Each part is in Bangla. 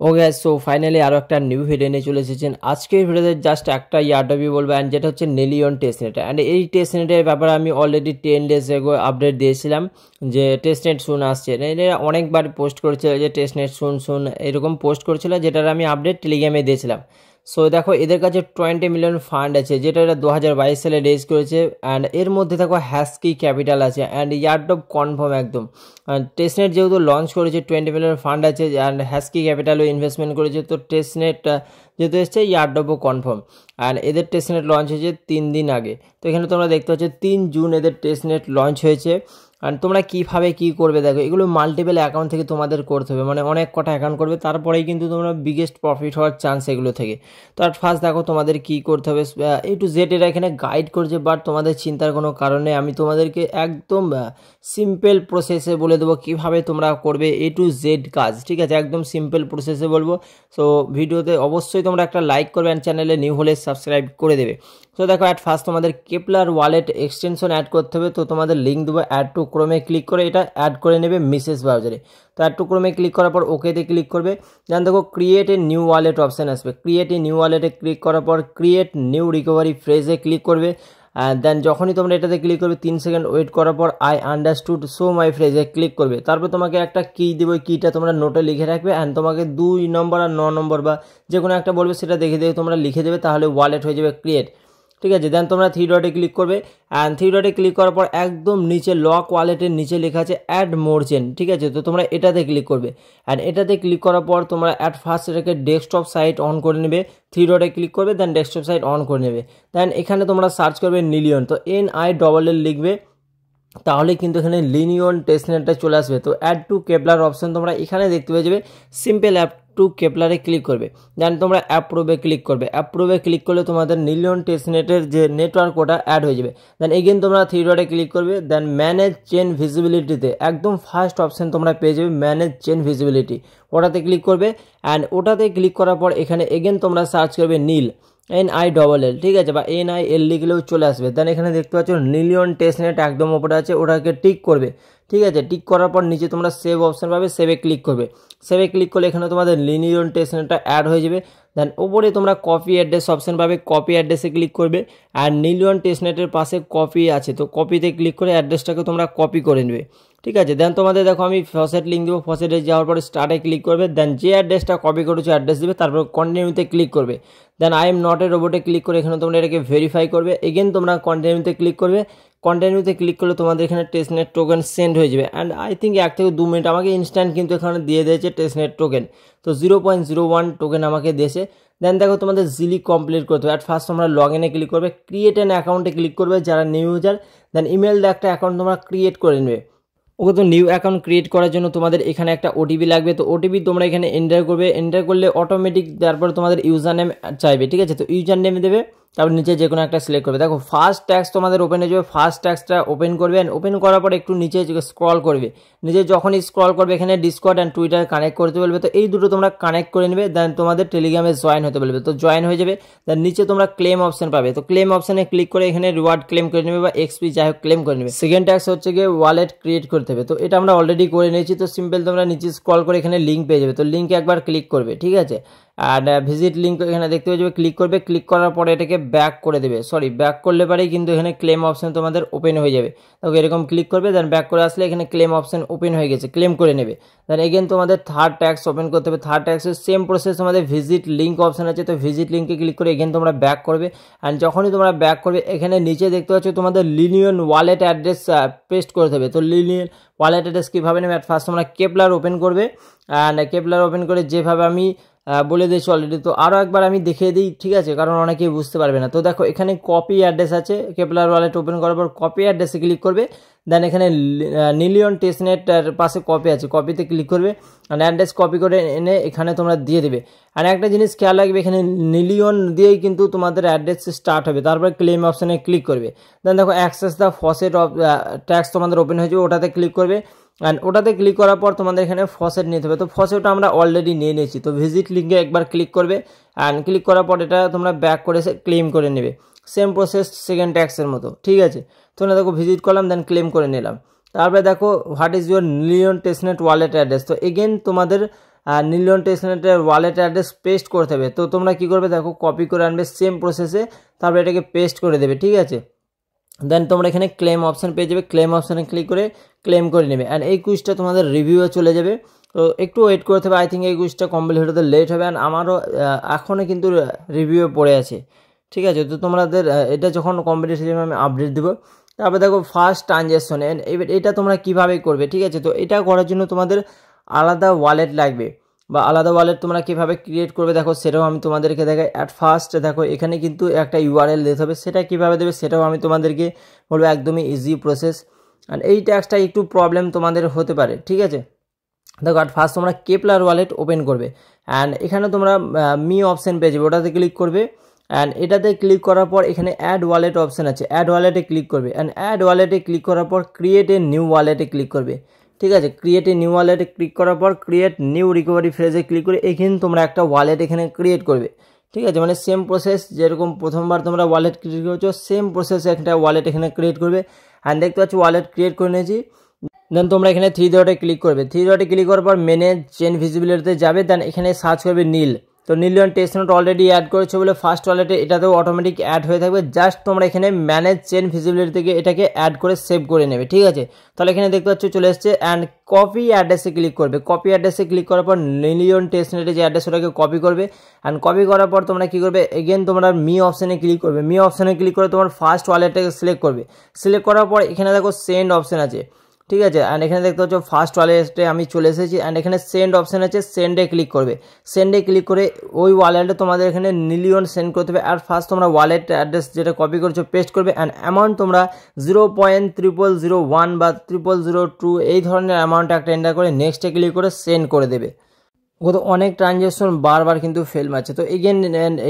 ওকে, সো ফাইনালি আরও একটা নিউ ভিডিও নিয়ে চলে এসেছেন। আজকের ভিডিওতে জাস্ট একটা ইয়ারডব্লিউ বলবো, অ্যান্ড যেটা হচ্ছে নেলিয়ন টেস্টনেট। অ্যান্ড এই টেস্টনেটের ব্যাপারে আমি অলরেডি 10 days এগো আপডেট দিয়েছিলাম যে টেস্টনেট শুন আসছে। এরা অনেকবার পোস্ট করেছিল যে টেস্টনেট শুন এরকম পোস্ট করেছিল, যেটার আমি আপডেট টেলিগ্রামে দিয়েছিলাম। সো দেখো, এদের কাছে 20 মিলিয়ন ফান্ড আছে, যেটা এরা 2022 সালে রেজ করেছে। অ্যান্ড এর মধ্যে দেখো হ্যাস্কি ক্যাপিটাল আছে, অ্যান্ড ইয়ারডপ কনফার্ম একদম। টেস্টনেট যেহেতু লঞ্চ করেছে, 20 মিলিয়ন ফান্ড আছে, অ্যান্ড হ্যাস্কি ক্যাপিটালও ইনভেস্টমেন্ট করেছে। তো টেস্টনেট যেহেতু এসছে, ইয়ারডপও কনফার্ম। অ্যান্ড এদের টেস্টনেট লঞ্চ হয়েছে 3 দিন আগে। তো এখানে তোমরা দেখতে পাচ্ছ 3 জুন এদের টেস্টনেট লঞ্চ হয়েছে। আর তোমরা কীভাবে কী করবে দেখো, এগুলো মাল্টিপল অ্যাকাউন্ট থেকে তোমাদের করতে হবে, মানে অনেক কটা অ্যাকাউন্ট করবে, তারপরেই কিন্তু তোমরা বিগেস্ট প্রফিট হওয়ার চান্স এগুলো থেকে। তো আর ফার্স্ট দেখো তোমাদের কী করতে হবে, A to Z এরা এখানে গাইড করছে, বাট তোমাদের চিন্তার কোনো কারণে আমি তোমাদেরকে একদম সিম্পল প্রসেসে বলে দেবো কীভাবে তোমরা করবে A to Z কাজ, ঠিক আছে? একদম সিম্পল প্রসেসে বলবো। সো ভিডিওতে অবশ্যই তোমরা একটা লাইক করবে, অ্যান্ড চ্যানেলে নিউ হলে সাবস্ক্রাইব করে দেবে। তো দেখো, অ্যাট ফার্স্ট তোমাদের কেপলার ওয়ালেট এক্সটেনশন অ্যাড করতে হবে। তো তোমাদের লিঙ্ক দেবো, অ্যাড টু ক্রোমে ক্লিক করে এটা অ্যাড করে নেবে মেসেজ ব্রাউজারে। তো অ্যাড টু ক্রোমে ক্লিক করার পর ওকেতে ক্লিক করবে। দেন দেখো create a new wallet option আসবে। ক্রিয়েট এ নিউ ওয়ালেটে ক্লিক করার পর ক্রিয়েট নিউ রিকভারি ফ্রেজে ক্লিক করবে। দেন যখনই তোমরা এটাতে ক্লিক করবে 3 সেকেন্ড ওয়েট করার পর আই আন্ডারস্টুড শো মাই ফ্রেজে ক্লিক করবে। তারপর তোমাকে একটা কি দেবে, কিটা তোমরা নোটে লিখে রাখবে, অ্যান্ড তোমাকে 2 নম্বর আর 9 নম্বর বা যে কোনো একটা বলবে, সেটা দেখে দেখে তোমরা লিখে দেবে, তাহলে ওয়ালেট হয়ে যাবে ক্রিয়েট, ঠিক আছে? দেন তোমরা 3 ডটে ক্লিক করবে, অ্যান্ড 3 ডটে ক্লিক করার পর একদম নিচে লক ওয়ালেটের নিচে লেখা আছে অ্যাড মোর চেন, ঠিক আছে? তো তোমরা এটাতে ক্লিক করবে, অ্যান্ড এটাতে ক্লিক করার পর তোমরা অ্যাট ফার্স্ট এটাকে ডেস্কটপ সাইট অন করে নেবে। 3 ডটে ক্লিক করবে, দেন ডেস্কটপ সাইট অন করে নেবে। দেন এখানে তোমরা সার্চ করবে নিলিয়ন, তো NILL লিখবে, তাহলে কিন্তু এখানে লিনিয়ন টেস্টনেটটা চলে আসবে। তো অ্যাড টু কেপলার অপশন তোমরা এখানে দেখতে পেয়ে যাবে। সিম্পল অ্যাপ টু কেপলারে ক্লিক করবে, দেন তোমরা অ্যাপ্রুভে ক্লিক করবে। অ্যাপ্রুভে ক্লিক করলে তোমাদের নিলিয়ন টেস্টনেটের যে নেটওয়ার্ক ওটা অ্যাড হয়ে যাবে। দেন এগেন তোমরা 3 ডটে ক্লিক করবে, দেন ম্যানেজ চেন ভিজিবিলিটিতে একদম ফার্স্ট অপশন তোমরা পেয়ে যাবে ম্যানেজ চেন ভিজিবিলিটি, ওটাতে ক্লিক করবে। অ্যান্ড ওটাতে ক্লিক করার পর এখানে এগেন তোমরা সার্চ করবে NILL, ঠিক আছে? বা NIL লিখলেও চলে আসবে। দেন এখানে দেখতে পাচ্ছ নিলিয়ন টেস্টনেট একদম ওপরে আছে, ওটাকে টিক করবে, ঠিক আছে? টিক করার পর নিচে তোমরা সেভ অপশন পাবে, সেভে ক্লিক করবে। সেভে ক্লিক করলে এখানে তোমাদের লিনিয়ন টেস্টনেটটা অ্যাড হয়ে যাবে। দেন ওপরে তোমরা কপি অ্যাড্রেস অপশন পাবে, কপি অ্যাড্রেসে ক্লিক করবে। আর নিলিয়ন টেস্টনেটের পাশে কপি আছে, তো কপিতে ক্লিক করে অ্যাড্রেসটাকে তোমরা কপি করে নেবে, ঠিক আছে? দেন তোমাদের দেখো আমি ফসেট লিঙ্ক দেবো, ফসেটে যাওয়ার পরে স্টার্টে ক্লিক করবে। দেন যে অ্যাড্রেসটা কপি করেছো অ্যাড্রেস দেবে, তারপর কন্টিনিউতে ক্লিক করবে। Then I am not a রোবটে ক্লিক করে এখানে তোমরা এটাকে ভেরিফাই করবে। এগেন তোমরা কন্টিনিউতে ক্লিক করবে। কন্টিনিউতে ক্লিক করলে তোমাদের এখানে টেস্টনেট টোকেন সেন্ড হয়ে যাবে। অ্যান্ড আই থিঙ্ক 1 থেকে 2 মিনিট আমাকে ইনস্ট্যান্ট কিন্তু এখানে দিয়ে দিয়েছে টেস্টনেট টোকেন। তো 0.01 টোকেন আমাকে দিয়েছে। দেন দেখো তোমাদের জিলি কমপ্লিট করতে হবে। অ্যাট ফার্স্ট তোমরা লগ ইনে ক্লিক করবে, ক্রিয়েট অ্যান অ্যাকাউন্টে ক্লিক করবে যারা নিউ ইউজার। দেন ইমেল দিয়ে একটা অ্যাকাউন্ট তোমরা ক্রিয়েট করে নেবে। ওকে, তো নিউ অ্যাকাউন্ট ক্রিয়েট করার জন্য তোমাদের এখানে একটা ওটিপি লাগবে। তো ওটিপি তোমরা এখানে এন্টার করবে, এন্টার করলে অটোমেটিক তারপর তোমাদের ইউজার নেম চাইবে, ঠিক আছে? তো ইউজার নেম দেবে, তারপর নিচে যে কোনো একটা সিলেক্ট করবে। দেখো ফার্স্ট ট্যাক্স তোমাদের ওপেন হয়ে যাবে, ফার্স্ট ট্যাক্সটা ওপেন করবে। ওপেন করার পর একটু নিচে স্ক্রল করবে, নিচে যখনই স্ক্রল করবে এখানে ডিসকর্ড অ্যান্ড টুইটার কানেক্ট করতে বলবে। তো এই দুটো তোমরা কানেক্ট করে নেবে। দেন তোমাদের টেলিগ্রামে জয়েন হতে বলবে, তো জয়েন হয়ে যাবে। দেন নিচে তোমরা ক্লেম অপশন পাবে, তো ক্লেম অপশনে ক্লিক করে এখানে রিওয়ার্ড ক্লেম করে নেবে বা এক্সপি যাই হোক ক্লেম করে নেবে। সেকেন্ড ট্যাক্স হচ্ছে গিয়ে ওয়ালেট ক্রিয়েট করতে হবে, তো এটা আমরা অলরেডি করে নিয়েছি। তো সিম্পল তোমরা নিচে স্ক্রল করে এখানে লিঙ্ক পেয়ে যাবে, তো লিঙ্কে একবার ক্লিক করবে, ঠিক আছে? আর ভিজিট লিঙ্ক এখানে দেখতে পেয়ে যাবে, ক্লিক করবে। ক্লিক করার পরে এটাকে ব্যাক করে দেবে, ব্যাক করলে পারেই কিন্তু এখানে ক্লেম অপশন তোমাদের ওপেন হয়ে যাবে। তো এরকম ক্লিক করবে, দেন ব্যাক করে আসলে এখানে ক্লেম অপশন ওপেন হয়ে গেছে, ক্লেম করে নেবে। দেন এগেন তোমাদের থার্ড ট্যাক্স ওপেন করতে হবে। থার্ড ট্যাক্সের সেম প্রসেস, তোমাদের ভিজিট লিঙ্ক অপশন আছে, তো ভিজিট লিঙ্কে ক্লিক করে এগেন তোমরা ব্যাক করবে। অ্যান্ড যখনই তোমরা ব্যাক করবে এখানে নিচে দেখতে পাচ্ছ তোমাদের লিনিয়ন ওয়ালেট অ্যাড্রেস পেস্ট করতে হবে। তো লিনিয়ন ওয়ালেট অ্যাড্রেস কীভাবে নেবে, অ্যাট ফার্স্ট তোমরা কেপলার ওপেন করবে। অ্যান্ড কেপলার ওপেন করে যেভাবে আমি বলে দিয়েছি অলরেডি, তো আরও একবার আমি দেখিয়ে দিই, ঠিক আছে? কারণ অনেকেই বুঝতে পারবে না। তো দেখো এখানে কপি অ্যাড্রেস আছে, কেপলার ওয়ালেট ওপেন করার পর কপি অ্যাড্রেসে ক্লিক করবে। দেন এখানে নিলিয়ন টেস্টনেটের পাশে কপি আছে, কপিতে ক্লিক করবে। আর অ্যাড্রেস কপি করে এনে এখানে তোমরা দিয়ে দেবে। আর একটা জিনিস খেয়াল রাখবে, এখানে নিলিয়ন দিয়েই কিন্তু তোমাদের অ্যাড্রেস স্টার্ট হবে। তারপরে ক্লেম অপশানে ক্লিক করবে। দেন দেখো access the faucet of tax তোমাদের ওপেন হয়ে যাবে, ওটাতে ক্লিক করবে। অ্যান্ড ওটাতে ক্লিক করার পর তোমাদের এখানে ফসেট নিতে হবে, তো ফসেটটা আমরা অলরেডি নিয়ে নিয়েছি। তো ভিজিট লিঙ্কে একবার ক্লিক করবে, অ্যান্ড ক্লিক করার পর এটা তোমরা ব্যাক করে ক্লেম করে নেবে। সেম প্রসেস সেকেন্ড ট্যাক্সের মতো, ঠিক আছে? তোমরা দেখো ভিজিট করলাম, দেন ক্লেম করে নিলাম। তারপরে দেখো what is your Nillion testnet wallet address, তো এগেন তোমাদের নিলিয়ন টেস্টনেটের ওয়ালেট অ্যাড্রেস পেস্ট করতে হবে। তো তোমরা কি করবে দেখো, কপি করে আনবে সেম প্রসেসে, তারপরে এটাকে পেস্ট করে দেবে, ঠিক আছে। দেন তোমরা এখানে ক্লেম অপশান পেয়ে যাবে, ক্লেম অপশানে ক্লিক করে ক্লেম করে নেবে। অ্যান্ড এই কুইজটা তোমাদের রিভিউয়ে চলে যাবে। তো একটু ওয়েট করতে হবে, আই থিঙ্ক এই কুইজটা কমপ্লিট হতে লেট হবে। অ্যান্ড আমারও এখনও কিন্তু রিভিউয়ে পড়ে আছে, ঠিক আছে। তো তোমাদের এটা যখন কমপ্লিট হয়ে যাবে আমি আপডেট দেবো। তারপরে দেখো ফার্স্ট ট্রানজ্যাকশন, অ্যান্ড এটা তোমরা কীভাবে করবে, ঠিক আছে। তো এটা করার জন্য তোমাদের আলাদা ওয়ালেট লাগবে, বা আলাদা ওয়ালেট তোমরা কীভাবে ক্রিয়েট করবে দেখো সেটাও আমি তোমাদেরকে দেখাই। অ্যাট ফার্স্ট দেখো এখানে কিন্তু একটা ইউআরএল দিতে হবে, সেটা কীভাবে দেবে সেটাও আমি তোমাদেরকে বলবো, একদমই ইজি প্রসেস। অ্যান্ড এই ট্যাক্সটা একটু প্রবলেম তোমাদের হতে পারে, ঠিক আছে। দেখো অ্যাট ফার্স্ট তোমরা কেপলার ওয়ালেট ওপেন করবে, অ্যান্ড এখানে তোমরা মি অপশান পেয়ে যাবে, ওটাতে ক্লিক করবে। অ্যান্ড এটাতে ক্লিক করার পর এখানে অ্যাড ওয়ালেট অপশান আছে, অ্যাড ওয়ালেটে ক্লিক করবে। অ্যান্ড অ্যাড ওয়ালেটে ক্লিক করার পর ক্রিয়েট এ নিউ ওয়ালেটে ক্লিক করবে, ঠিক আছে। ক্রিয়েট এ নিউ ওয়ালেটে ক্লিক করার পর ক্রিয়েট নিউ রিকভারি ফ্রেজে ক্লিক করে এখানে তোমরা একটা ওয়ালেট এখানে ক্রিয়েট করবে, ঠিক আছে। মানে সেম প্রসেস, যেরকম প্রথমবার তোমরা ওয়ালেট ক্রিয়েট করেছো সেম প্রসেসে একটা ওয়ালেট এখানে ক্রিয়েট করবে। অ্যান্ড দেখতে পাচ্ছ ওয়ালেট ক্রিয়েট করে নিয়েছি। দেন তোমরা এখানে থ্রি ডটে ক্লিক করবে, থ্রি ডটে ক্লিক করার পর ম্যানেজ চেন ভিজিবিলিটিতে যাবে। দেন এখানে সার্চ করবে নীল। তো নিলিয়ন টেস্টনেট অলরেডি অ্যাড করেছো বলে ফার্স্ট ওয়ালেটে এটাতেও অটোমেটিক অ্যাড হয়ে থাকবে। জাস্ট তোমরা এখানে ম্যানেজ চেন ভিজিবিলিটি থেকে এটাকে অ্যাড করে সেভ করে নেবে, ঠিক আছে। তাহলে এখানে দেখতে পাচ্ছ চলে এসছে। অ্যান্ড কপি অ্যাড্রেসে ক্লিক করবে, কপি অ্যাড্রেসে ক্লিক করার পর নিলিয়ন টেস্টনেটের যে অ্যাড্রেস ওটাকে কপি করবে। অ্যান্ড কপি করার পর তোমরা কী করবে, এগেন তোমরা মি অপশানে ক্লিক করবে, মি অপশানে ক্লিক করে তোমার ফার্স্ট ওয়ালেটটাকে সিলেক্ট করবে। সিলেক্ট করার পর এখানে দেখো সেন্ড অপশান আছে, ঠিক আছে। অ্যান্ড এখানে দেখতে পাচ্ছ ফার্স্ট ওয়ালেটে আমি চলে এসেছি। অ্যান্ড এখানে সেন্ড অপশান আছে, সেন্ডে ক্লিক করবে। সেন্ডে ক্লিক করে ওই ওয়ালেটে তোমাদের এখানে নিলিয়ন সেন্ড করতে হবে। আর ফার্স্ট তোমরা ওয়ালেট অ্যাড্রেস যেটা কপি করছো পেস্ট করবে। অ্যান্ড অ্যামাউন্ট তোমরা 0.0001 বা 0002 এই ধরনের অ্যামাউন্ট একটা এন্টার করে নেক্সটে ক্লিক করে সেন্ড করে দেবে। গত অনেক ট্রানজ্যাকশন বারবার কিন্তু ফেল মারছে, তো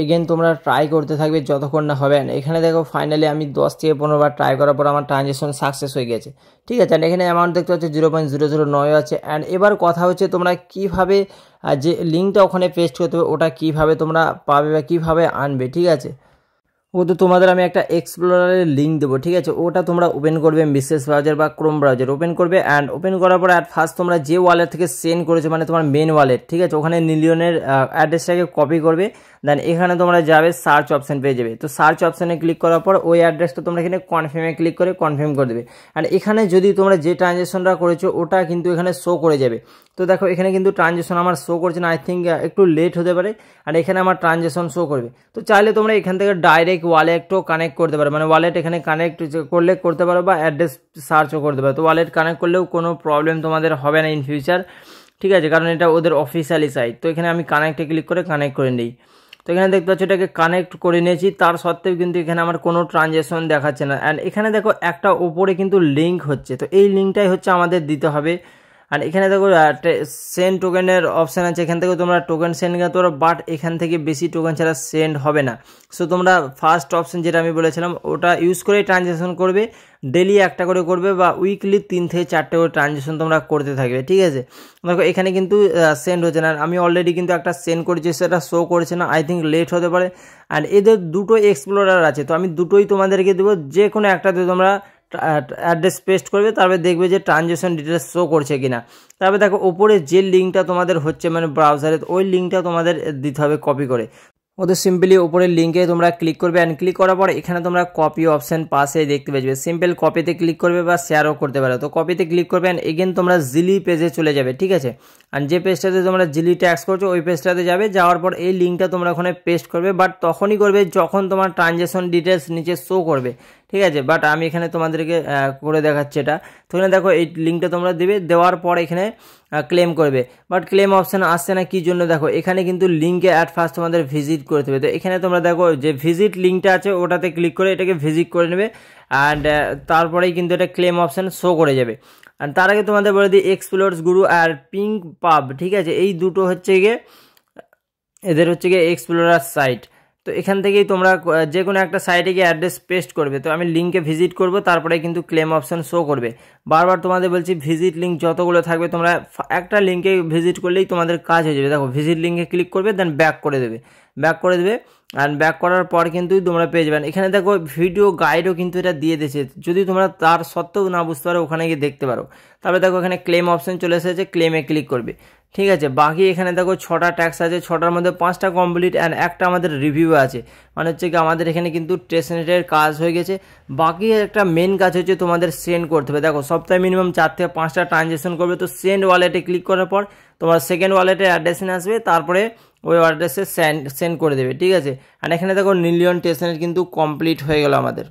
এগেন তোমরা ট্রাই করতে থাকবে যতক্ষণ না হবে। এখানে দেখো ফাইনালি আমি 10 থেকে 15 বার ট্রাই করার পর আমার ট্রানজ্যাকশন সাকসেস হয়ে গেছে, ঠিক আছে। অ্যান্ড এখানে অ্যামাউন্ট দেখতে পাচ্ছি 0.009 আছে। অ্যান্ড এবার কথা হচ্ছে তোমরা কীভাবে যে লিঙ্কটা ওখানে পেস্ট করতে হবে ওটা কীভাবে তোমরা পাবে বা কীভাবে আনবে, ঠিক আছে। ও তো তোমাদের আমি একটা এক্সপ্লোরারের লিঙ্ক দেবো, ঠিক আছে। ওটা তোমরা ওপেন করবে বিশেষ ব্রাউজার বা ক্রোম ব্রাউজার ওপেন করবে। অ্যান্ড ওপেন করার পর অ্যাট ফার্স্ট তোমরা যে ওয়ালেট থেকে সেন্ড করেছো মানে তোমার মেন ওয়ালেট, ঠিক আছে, ওখানে নিলিয়নের অ্যাড্রেসটাকে কপি করবে। দেন এখানে তোমরা যাবে সার্চ অপশান পেয়ে যাবে। তো সার্চ অপশানে ক্লিক করার পর ওই অ্যাড্রেসটা তোমরা এখানে কনফার্মে ক্লিক করে কনফার্ম করে দেবে। অ্যান্ড এখানে যদি তোমরা যে ট্রানজ্যাকশনটা করেছো ওটা কিন্তু এখানে শো করে যাবে। তো দেখো এখানে কিন্তু ট্রানজ্যাকশন আমার শো করছে না, আই থিঙ্ক একটু লেট হতে পারে। আর এখানে আমার ট্রানজ্যাকশন শো করবে। তো চাইলে তোমরা এখান থেকে ডাইরেক্ট ওয়ালেটও কানেক্ট করতে পারো, মানে ওয়ালেট এখানে কানেক্ট করলে করতে পারো বা অ্যাড্রেস সার্চও করতে পারো। তো ওয়ালেট কানেক্ট করলেও কোনো প্রবলেম তোমাদের হবে না ইন ফিউচার, ঠিক আছে, কারণ এটা ওদের অফিসিয়ালি সাইট। তো এখানে আমি কানেক্টে ক্লিক করে কানেক্ট করে নিই। তো এখানে দেখতে পাচ্ছ এটাকে কানেক্ট করে নিয়েছি, তার সত্ত্বেও কিন্তু এখানে আমার কোনো ট্রানজ্যাকশন দেখাচ্ছে না। অ্যান্ড এখানে দেখো একটা ওপরে কিন্তু লিঙ্ক হচ্ছে, তো এই লিঙ্কটাই হচ্ছে আমাদের দিতে হবে। আর এখানে দেখো সেন্ড টোকেনের অপশান আছে, এখান থেকে তোমরা টোকেন সেন্ড করতে পারো, বাট এখান থেকে বেশি টোকেন ছাড়া সেন্ড হবে না। সো তোমরা ফার্স্ট অপশান যেটা আমি বলেছিলাম ওটা ইউজ করে ট্রানজ্যাকশন করবে, ডেলি একটা করে করবে বা উইকলি 3 থেকে 4টে করে ট্রানজ্যাকশন তোমরা করতে থাকবে, ঠিক আছে। দেখো এখানে কিন্তু সেন্ড হচ্ছে না, আমি অলরেডি কিন্তু একটা সেন্ড করেছি সেটা শো করছে না, আই থিঙ্ক লেট হতে পারে। অ্যান্ড এদের দুটো এক্সপ্লোরার আছে, তো আমি দুটোই তোমাদেরকে দেবো, যে কোনো একটাতে তোমরা অ্যাড্রেস পেস্ট করবে, তারপরে দেখবে যে ট্রানজ্যাকশন ডিটেলস শো করছে কিনা। তারপরে দেখো ওপরে যে লিঙ্কটা তোমাদের হচ্ছে মানে ব্রাউজারে, ওই লিঙ্কটা তোমাদের দিতে হবে কপি করে। ওদের সিম্পলি উপরের লিঙ্কে তোমরা ক্লিক করবে। অ্যান্ড ক্লিক করার পর এখানে তোমরা কপি অপশান পাশে দেখতে পাবে, সিম্পল কপিতে ক্লিক করবে বা শেয়ারও করতে পারো। তো কপিতে ক্লিক করবে অ্যান্ড এগেন তোমরা জিলি পেজে চলে যাবে, ঠিক আছে। অ্যান্ড যে পেজটাতে তোমরা জিলি ট্যাক্স করছো ওই পেজটাতে যাবে, যাওয়ার পর এই লিঙ্কটা তোমরা ওখানে পেস্ট করবে, বাট তখনই করবে যখন তোমার ট্রানজ্যাকশন ডিটেলস নিচে শো করবে, ঠিক আছে। বাট আমি এখানে তোমাদেরকে করে দেখাচ্ছি এটা। তো এখানে দেখো এই লিঙ্কটা তোমরা দেবে, দেওয়ার পর এখানে ক্লেম করবে, বাট ক্লেম অপশান আসছে না কি জন্য, দেখো এখানে কিন্তু লিঙ্কে অ্যাট ফার্স্ট তোমাদের ভিজিট করতে হবে। তো এখানে তোমরা দেখো যে ভিজিট লিঙ্কটা আছে ওটাতে ক্লিক করে এটাকে ভিজিট করে নেবে। অ্যান্ড তারপরেই কিন্তু এটা ক্লেম অপশান শো করে যাবে। আর তার আগে তোমাদের বলে দিই এক্সপ্লোরস গুরু আর পিঙ্ক পাব, ঠিক আছে, এই দুটো হচ্ছে গিয়ে এদের হচ্ছে গিয়ে এক্সপ্লোরার সাইট। তো এখান থেকেই তোমরা যে কোনো একটা সাইটে গিয়ে অ্যাড্রেস পেস্ট করবে। তো আমি লিঙ্কে ভিজিট করব, তারপরে কিন্তু ক্লেম অপশান শো করবে। বারবার তোমাদের বলছি ভিজিট লিঙ্ক যতগুলো থাকবে তোমরা একটা লিঙ্কে ভিজিট করলেই তোমাদের কাজ হয়ে যাবে। দেখো ভিজিট লিঙ্কে ক্লিক করবে, দেন ব্যাক করে দেবে, অ্যান্ড ব্যাক করার পর কিন্তু তোমরা পেয়ে যাবেন। এখানে দেখো ভিডিও গাইডও কিন্তু এটা দিয়ে দিয়েছে, যদি তোমরা তার সত্ত্বেও না বুঝতে পারো ওখানে গিয়ে দেখতে পারো। তারপরে দেখো এখানে ক্লেম অপশান চলে এসেছে, ক্লেমে ক্লিক করবে, ঠিক আছে। বাকি এখানে দেখো 6টা ট্যাক্স আছে, 6টার মধ্যে 5টা কমপ্লিট অ্যান্ড একটা আমাদের রিভিউ আছে, মানে হচ্ছে কি আমাদের এখানে কিন্তু টেস্টনেটের কাজ হয়ে গেছে। বাকি একটা মেন কাজ হচ্ছে তোমাদের সেন্ড করতে হবে। দেখো সপ্তাহে মিনিমাম 4 থেকে 5টা ট্রানজ্যাকশন করবে, তো সেন্ড ওয়ালেটে ক্লিক করার পর তোমার সেকেন্ড ওয়ালেটের অ্যাড্রেসে আসবে, তারপরে ওই অ্যাড্রেসে সেন্ড করে দেবে। ঠিক আছে। আর এখানে দেখো নিলিয়ন টেস্টনেট কিন্তু কমপ্লিট হয়ে গেল আমাদের।